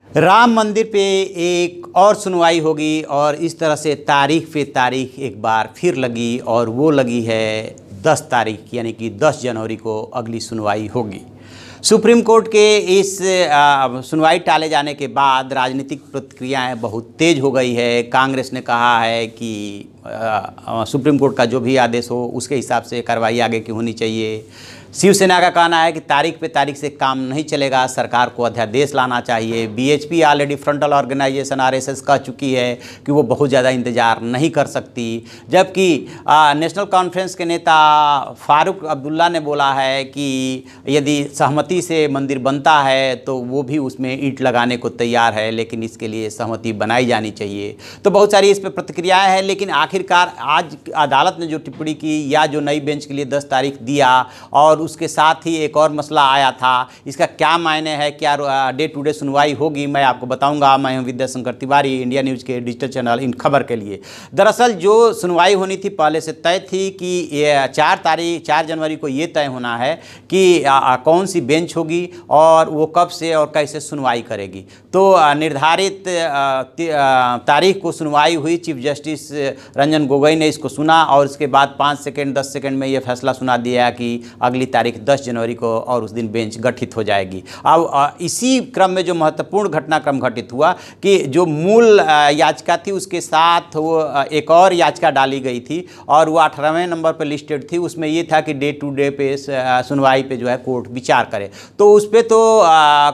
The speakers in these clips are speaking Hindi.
राम मंदिर पे एक और सुनवाई होगी और इस तरह से तारीख पे तारीख एक बार फिर लगी और वो लगी है 10 तारीख यानी कि 10 जनवरी को अगली सुनवाई होगी। सुप्रीम कोर्ट के इस सुनवाई टाले जाने के बाद राजनीतिक प्रतिक्रियाएं बहुत तेज़ हो गई है। कांग्रेस ने कहा है कि सुप्रीम कोर्ट का जो भी आदेश हो उसके हिसाब से कार्रवाई आगे की होनी चाहिए। शिवसेना का कहना है कि तारीख पे तारीख से काम नहीं चलेगा, सरकार को अध्यादेश लाना चाहिए। VHP already frontal organisation RSS कह चुकी है कि वो बहुत ज़्यादा इंतज़ार नहीं कर सकती, जबकि नेशनल कॉन्फ्रेंस के नेता फारूक अब्दुल्ला ने बोला है कि यदि सहमति से मंदिर बनता है तो वो भी उसमें ईंट लगाने को तैयार है, लेकिन इसके लिए सहमति बनाई जानी चाहिए। तो बहुत सारी इस पर प्रतिक्रियाएँ हैं, लेकिन आखिरकार आज अदालत ने जो टिप्पणी की या जो नई बेंच के लिए 10 तारीख दिया और उसके साथ ही एक और मसला आया था, इसका क्या मायने है, क्या डे टू डे सुनवाई होगी, मैं आपको बताऊंगा। मैं हूं विद्याशंकर तिवारी, इंडिया न्यूज़ के डिजिटल चैनल इन खबर के लिए। दरअसल जो सुनवाई होनी थी पहले से तय थी कि 4 जनवरी को ये तय होना है कि कौन सी बेंच होगी और वो कब से और कैसे सुनवाई करेगी। तो निर्धारित तारीख को सुनवाई हुई। चीफ जस्टिस रंजन गोगोई ने इसको सुना और इसके बाद 5 सेकेंड 10 सेकेंड में ये फैसला सुना दिया कि अगली तारीख 10 जनवरी को और उस दिन बेंच गठित हो जाएगी। अब इसी क्रम में जो महत्वपूर्ण घटनाक्रम घटित हुआ कि जो मूल याचिका थी उसके साथ वो एक और याचिका डाली गई थी और वो 18वें नंबर पर लिस्टेड थी। उसमें ये था कि डे टू डे पे सुनवाई पे जो है कोर्ट विचार करे। तो उस पर तो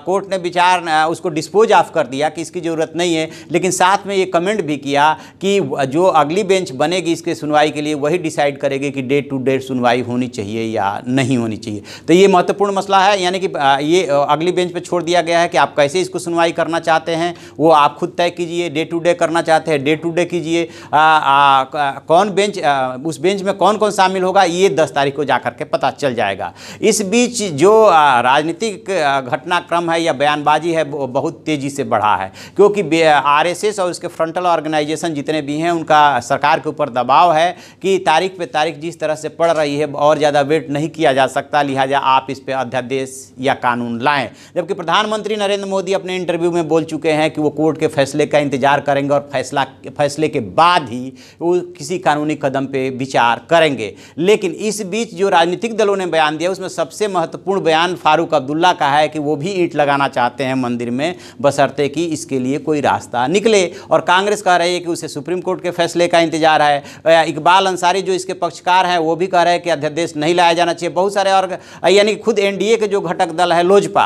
कोर्ट ने विचार उसको डिस्पोज ऑफ कर दिया कि इसकी ज़रूरत नहीं है, लेकिन साथ में ये कमेंट भी किया कि जो अगली बेंच बनेगी इसके सुनवाई के लिए वही डिसाइड करेगी कि डे टू डे सुनवाई होनी चाहिए या नहीं होनी चाहिए। तो ये महत्वपूर्ण मसला है, यानी कि ये अगली बेंच पे छोड़ दिया गया है कि आप कैसे इसको सुनवाई करना चाहते हैं वो आप खुद तय कीजिए। डे टू डे करना चाहते हैं डे टू डे कीजिए। कौन बेंच उस बेंच में कौन कौन शामिल होगा ये 10 तारीख को जाकर के पता चल जाएगा। इस बीच जो राजनीतिक घटनाक्रम है या बयानबाजी है वो बहुत तेज़ी से बढ़ा है, क्योंकि आरएसएस और उसके फ्रंटल ऑर्गेनाइजेशन जितने भी हैं उनका सरकार के ऊपर दबाव है कि तारीख पे तारीख जिस तरह से पड़ रही है और ज़्यादा वेट नहीं किया जा सकता, लिहाजा आप इस पे अध्यादेश या कानून लाएं। जबकि प्रधानमंत्री नरेंद्र मोदी अपने इंटरव्यू में बोल चुके हैं कि वो कोर्ट के फैसले का इंतजार करेंगे और फैसले के बाद ही वो किसी कानूनी कदम पे विचार करेंगे। लेकिन इस बीच जो राजनीतिक दलों ने बयान दिया उसमें सबसे महत्वपूर्ण बयान फारूक अब्दुल्ला का है कि वो भी ईंट लगाना चाहते हैं मंदिर में, बशर्ते कि इसके लिए कोई रास्ता निकले। और कांग्रेस कह रही है कि उसे सुप्रीम कोर्ट के फैसले का इंतजार है। इकबाल अंसारी जो इसके पक्षकार हैं वो भी कह रहे हैं कि अध्यादेश नहीं लाया जाना चाहिए। बहुत सारे और यानी खुद एनडीए के जो घटक दल है लोजपा,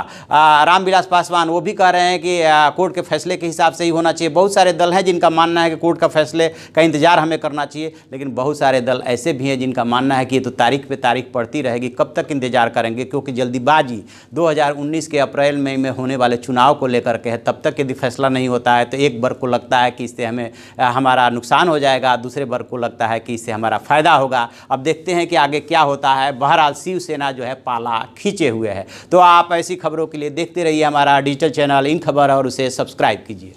रामविलास पासवान, वो भी कह रहे हैं कि कोर्ट के फैसले के हिसाब से ही होना चाहिए। बहुत सारे दल हैं जिनका मानना है कि कोर्ट का फैसले का इंतजार हमें करना चाहिए, लेकिन बहुत सारे दल ऐसे भी हैं जिनका मानना है कि ये तो तारीख पे तारीख पड़ती रहेगी, कब तक इंतजार करेंगे, क्योंकि जल्दीबाजी 2019 के अप्रैल मई में होने वाले चुनाव को लेकर के है। तब तक यदि फैसला नहीं होता है तो एक वर्ग को लगता है कि इससे हमें हमारा नुकसान हो जाएगा, दूसरे वर्ग को लगता है कि इससे हमारा फ़ायदा होगा। अब देखते हैं कि आगे क्या होता है। बहरहाल शिवसेना जो है पाला खींचे हुए है। तो आप ऐसी खबरों के लिए देखते रहिए हमारा डिजिटल चैनल इन खबर और उसे सब्सक्राइब कीजिए।